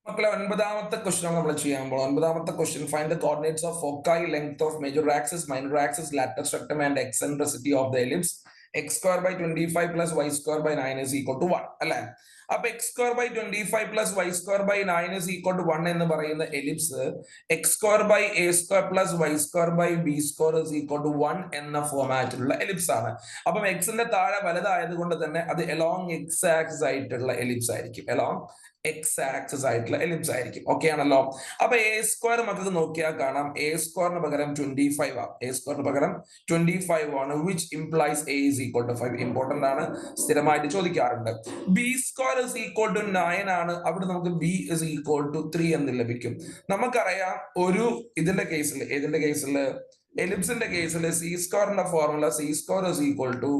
മക്കളെ ഒൻപതാമത്തെ ക്വസ്റ്റൻ നമ്മൾ ചെയ്യാൻ പോകും. ഒൻപതാമത്തെ question find the coordinates of foci length of major axis minor axis latus rectum and eccentricity of the ellipse x square by 25 plus y square by 9 is equal to 1 അല്ലെ. അപ്പൊ x square by 25 plus y square by 9 is equal to 1 എന്ന് പറയുന്ന ellipse x square by a square plus y square by b square is equal to 1 എന്ന ഫോമാറ്റിലുള്ള ellipse ആണ്. അപ്പം എക്സിന്റെ താഴെ വലുതായത് കൊണ്ട് തന്നെ അത് എലോങ് എക്സ് ആക്സിസ് ആയിട്ടുള്ള എലിപ്സ് ആയിരിക്കും. എലോങ് എക്സ് ആക്സിസ് ആയിട്ടുള്ള എലിപ്സ് ആയിരിക്കും. ഓക്കെ ആണല്ലോ. അപ്പൊ എ സ്ക്വയർ നമുക്ക് നോക്കിയാൽ കാണാം എ സ്ക്വയറിന് പകരം 25 ആണ്. എ സ്ക്വയറിന് പകരം 25 ആണ്. Which implies a is equal to 5. Important ആണ്, സ്ഥിരമായിട്ട് ചോദിക്കാറുണ്ട്. B square is equal to 9 ആണ്. അവിടെ നമുക്ക് ബി ഇസ് ഈക്വൽ ടു 3 എന്ന് ലഭിക്കും. നമുക്കറിയാം ഒരു ഇതിന്റെ കേസിൽ, ഏതിന്റെ കേസിൽ, എലിപ്സിന്റെ കേസിൽ സി സ്ക്വയറിന്റെ formula c square is equal to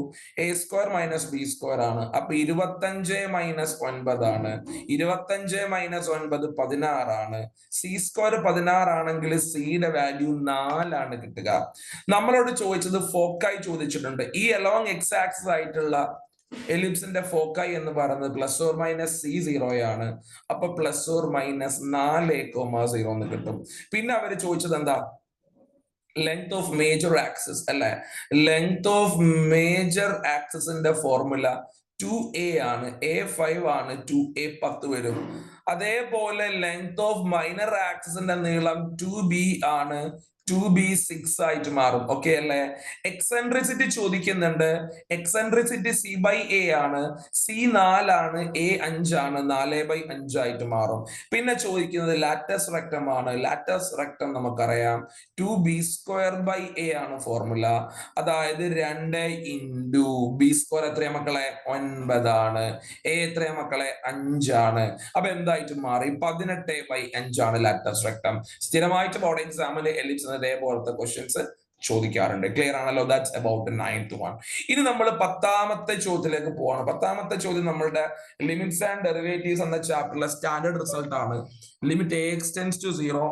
a square minus b square ആണ്. അപ്പൊ 25 മൈനസ് 9 ആണ്. 25 മൈനസ് 9 16 ആണ്. സി സ്ക്വയർ 16 ആണെങ്കിൽ സിയുടെ വാല്യൂ 4 ആണ് കിട്ടുക. നമ്മളോട് ചോദിച്ചത് ഫോക്കായി ചോദിച്ചിട്ടുണ്ട്. ഈ അലോങ് എക്സ് ആക്സിസ് ആയിട്ടുള്ള എലിപ്സിന്റെ ഫോക്കായി എന്ന് പറയുന്നത് പ്ലസ് ഓർ മൈനസ് സി 0 ആണ്. അപ്പൊ പ്ലസ് ഓർ മൈനസ് 4,0 എന്ന് കിട്ടും. പിന്നെ അവര് ചോദിച്ചത് എന്താ? ലെങ്ത് ഓഫ് മേജർ ആക്സിസ് അല്ലെ. ലെങ്ത് ഓഫ് മേജർ ആക്സിസിന്റെ ഫോർമുല 2a ആണ്. a 5 ആണ്. 2a 10 വരും. അതേപോലെ ലെങ്ത് ഓഫ് മൈനർ ആക്സിസിന്റെ നീളം 2b ആണ്. 2b 6 ആയിട്ട് മാറും. ഓക്കെ അല്ലെ. എക്സെൻട്രിസിറ്റി ചോദിക്കുന്നുണ്ട്. എക്സെൻട്രിസിറ്റി c ബൈ a ആണ്. c 4 ആണ്. a 5 ആണ്. 4/5 ആയിട്ട് മാറും. പിന്നെ ചോദിക്കുന്നത് ലാറ്റസ് റെക്ടം ആണ്. ലാറ്റസ് റെക്ടം നമുക്കറിയാം 2b സ്ക്വയർ ബൈ a ആണ് ഫോർമുല. അതായത് 2 ഇൻറ്റു ബി സ്ക്വയർ എത്രയാ മക്കളെ? 9 ആണ്. a എത്രയാ മക്കളെ? 5 ആണ്. അപ്പൊ എന്തായിട്ട് മാറി? 18/5 ആണ് ലാറ്റസ് റെക്ടം. സ്ഥിരമായിട്ട് ബോർഡ് എക്സാമിന് എലിപ്സ് ഇതേപോലത്തെ ക്വസ്റ്റ്യൻസ് ചോദിക്കാറുണ്ട്. ക്ലിയർ ആണല്ലോ. That's about 9th one. ഇനി നമ്മൾ 10ാമത്തെ ചോദ്യത്തിലേക്ക് പോവാണ്. 10ാമത്തെ ചോദ്യം നമ്മളുടെ ലിമിറ്റ്സ് ആൻഡ് ഡെറിവേറ്റീവ്സ് എന്ന ചാപ്റ്ററിലെ സ്റ്റാൻഡേർഡ് റിസൾട്ട് ആണ്. Limit a x tends to 0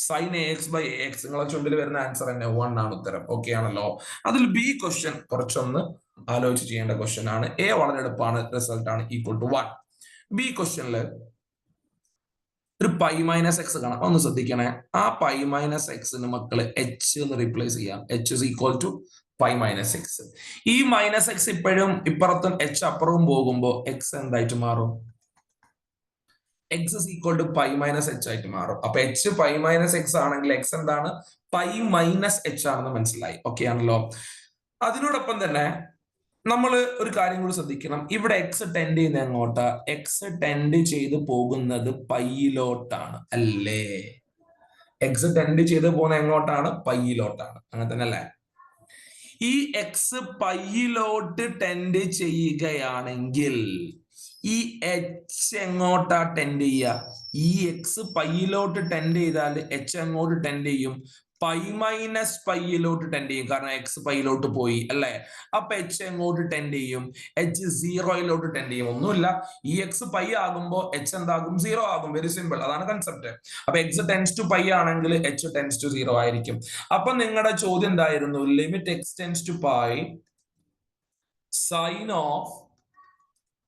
sine a x by a x. നിങ്ങളെ ചുണ്ടിൽ വരുന്ന ആൻസർ തന്നെ 1 ആണ് ഉത്തരം. ഓക്കെ ആണല്ലോ. അതിൽ ബി ക്വസ്റ്റ്യൻ കുറച്ചൊന്ന് ആലോചിച്ച് ചെയ്യേണ്ട ക്വസ്റ്റ്യൻ ആണ്. എ വളരെ എളുപ്പമാണ്. റിസൾട്ട് ആണ് ഈക്വൽ ടു 1. ബി ക്വസ്റ്റ്യനില് ഒരു പൈ മൈനസ് എക്സ് കാണാം. ഒന്ന് ശ്രദ്ധിക്കണേ. ആ പൈ മൈനസ് എക്സിന് മക്കള് എച്ച് എന്ന് റീപ്ലേസ് ചെയ്യാം. H is equal to pi minus x. ഈ മൈനസ് എക്സ് ഇപ്പോഴും ഇപ്പുറത്തും എച്ച് അപ്പുറവും പോകുമ്പോ എക്സ് എന്തായിട്ട് മാറും? X is equal to pi minus h ആയിട്ട് മാറും. അപ്പൊ എച്ച് പൈ മൈനസ് എക്സ് ആണെങ്കിൽ എക്സ് എന്താണ്? പൈ മൈനസ് എച്ച് ആണെന്ന് മനസ്സിലായി. ഓക്കെ ആണല്ലോ. അതിനോടൊപ്പം തന്നെ നമ്മൾ ഒരു കാര്യം കൂടി ശ്രദ്ധിക്കണം. ഇവിടെ എക്സ് ടെൻഡ് ചെയ്യുന്ന എങ്ങോട്ടാ? എക്സ് ടെൻഡ് ചെയ്ത് പോകുന്നത് പൈയിലോട്ടാണ് അല്ലേ? എക്സ് ടെൻഡ് ചെയ്ത് പോകുന്ന എങ്ങോട്ടാണ്? പൈയിലോട്ടാണ്. അങ്ങനെ തന്നെ അല്ലേ? ഈ എക്സ് പൈയിലോട്ട് ടെൻഡ് ചെയ്യുകയാണെങ്കിൽ ഈ എച്ച് എങ്ങോട്ടാ ടെൻഡ് ചെയ്യുക? ഈ എക്സ് പൈയിലോട്ട് ടെൻഡ് ചെയ്താൽ എച്ച് എങ്ങോട്ട് ടെൻഡ് ചെയ്യും? പൈ മൈനസ് പൈയിലോട്ട് ടെൻഡ് ചെയ്യും. കാരണം എക്സ് പൈയിലോട്ട് പോയി അല്ലെ. അപ്പൊ എച്ച് എങ്ങോട്ട് ടെൻഡ് ചെയ്യും? എച്ച് 0 ടെൻഡ് ചെയ്യും. ഒന്നുമില്ല, ഈ എക്സ് പൈ ആകുമ്പോ എച്ച് എന്താകും? 0 ആകും. Very simple. അതാണ് കൺസെപ്റ്റ്. അപ്പൊ എക്സ് ടെൻസ് ടു പൈ ആണെങ്കിൽ എച്ച് ടെൻസ് ടു 0 ആയിരിക്കും. അപ്പൊ നിങ്ങളുടെ ചോദ്യം എന്തായിരുന്നു? Limit x tends to pi sine of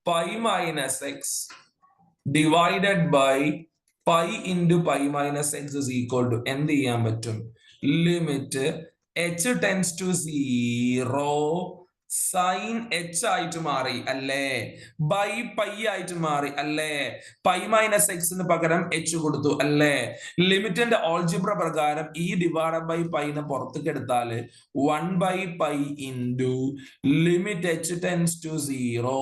pi minus x divided by pi into pi minus x is equal to എന്ത് ചെയ്യാൻ പറ്റും? Limit h tends to 0 sine h ആയിട്ട് മാറി അല്ലേ? ബൈ പൈ ആയിട്ട് മാറി അല്ലേ? പൈ മൈനസ് എക്സിന് പകരം എച്ച് കൊടുത്തു അല്ലേ? ലിമിറ്റിന്റെ ഓൾജിബ്ര പ്രകാരം ഈ ഡിവൈഡ് ബൈ പൈനെ പുറത്തേക്ക് എടുത്താല് 1 by pi into limit h tends to 0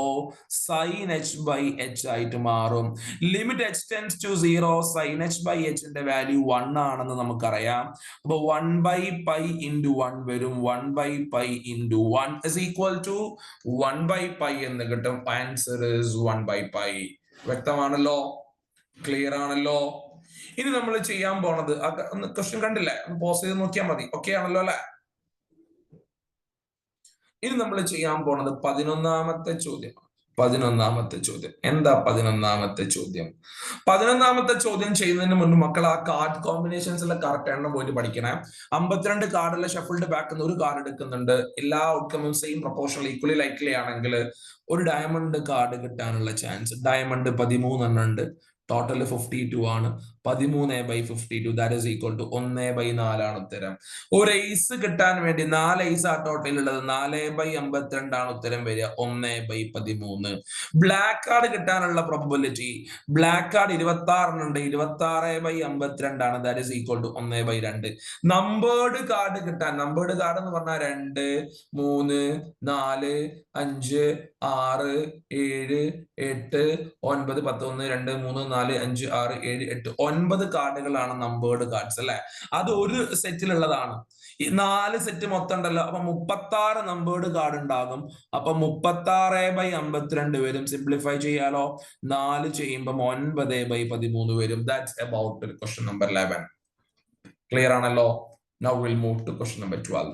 sine h by h ആയിട്ട് മാറും. Limit h tends to 0 sine h by എച്ചിന്റെ വാല്യൂ 1 ആണെന്ന് നമുക്കറിയാം. അപ്പൊ 1 ബൈ പൈ ഇൻറ്റു 1 വരും. 1 by pi into 1 is equal to 1 by pi എന്ന് കിട്ടും. Answer is 1 by pi. വ്യക്തമാണല്ലോ? ക്ലിയർ ആണല്ലോ? ഇനി നമ്മൾ ചെയ്യാൻ പോണത് ക്വസ്റ്റ്യൻ കണ്ടില്ലേ? ഒന്ന് പോസ് ചെയ്ത് നോക്കിയാൽ മതി. ഓക്കെ ആണല്ലോ അല്ലെ? ഇനി നമ്മൾ ചെയ്യാൻ പോണത് 11ാമത്തെ ചോദ്യം. 11ാമത്തെ ചോദ്യം എന്താ? 11ാമത്തെ ചോദ്യം 11ാമത്തെ ചോദ്യം ചെയ്യുന്നതിന് മുൻപ് മക്കൾ ആ കാർഡ് കോമ്പിനേഷൻസിലെ കറക്റ്റ് എണ്ണം പോയിട്ട് പഠിക്കണേ. 52 കാർഡിലെ ഷഫിൾഡ് ബാക്ക് ഒരു കാർഡ് എടുക്കുന്നുണ്ട്. എല്ലാ ഔട്ട്കമും സെയിം പ്രൊപ്പോർഷണൽ ഈക്വലി ലൈക്ലി ആണെങ്കിൽ ഒരു ഡയമണ്ട് കാർഡ് കിട്ടാനുള്ള ചാൻസ് ഡയമണ്ട് 13 എണ്ണം ഉണ്ട്. ടോട്ടൽ 52 ആണ്. 13/52 ദാറ്റ് ഈസ് ഈക്വൽ ടു 1/4 ആണ് ഉത്തരം. ഒരു ഐസ് കിട്ടാൻ വേണ്ടി 4 ഐസ് ആ ടോട്ടൽ ഉള്ളത്. 4/52 ആണ് ഉത്തരം വരിക. 1/13. ബ്ലാക്ക് കാർഡ് കിട്ടാനുള്ള പ്രോബബിലിറ്റി, ബ്ലാക്ക് കാർഡ് 26 ഉണ്ട്. 26/52 ആണ്. That is equal to 1/2. Numbered card കിട്ടാൻ, നമ്പേർഡ് കാർഡ് എന്ന് പറഞ്ഞാൽ 2, 3, 4, 5, 6, 7, 8, 9, 10, 1, 2, 3, 4, 5, 6, 7, 8, 9 കാർഡുകളാണ് നമ്പേർഡ് കാർഡ്സ് അല്ലെ. അത് ഒരു സെറ്റിലുള്ളതാണ്. ഈ 4 സെറ്റ് മൊത്തം ഉണ്ടല്ലോ. അപ്പൊ 36 നമ്പേർഡ് കാർഡ് ഉണ്ടാകും. അപ്പൊ 36/52 വരും. സിംപ്ലിഫൈ ചെയ്യാലോ. 4 ചെയ്യുമ്പോൾ 9/13 വരും. That's about question number 11. Clear ആണല്ലോ. Now we'll move to question number 12.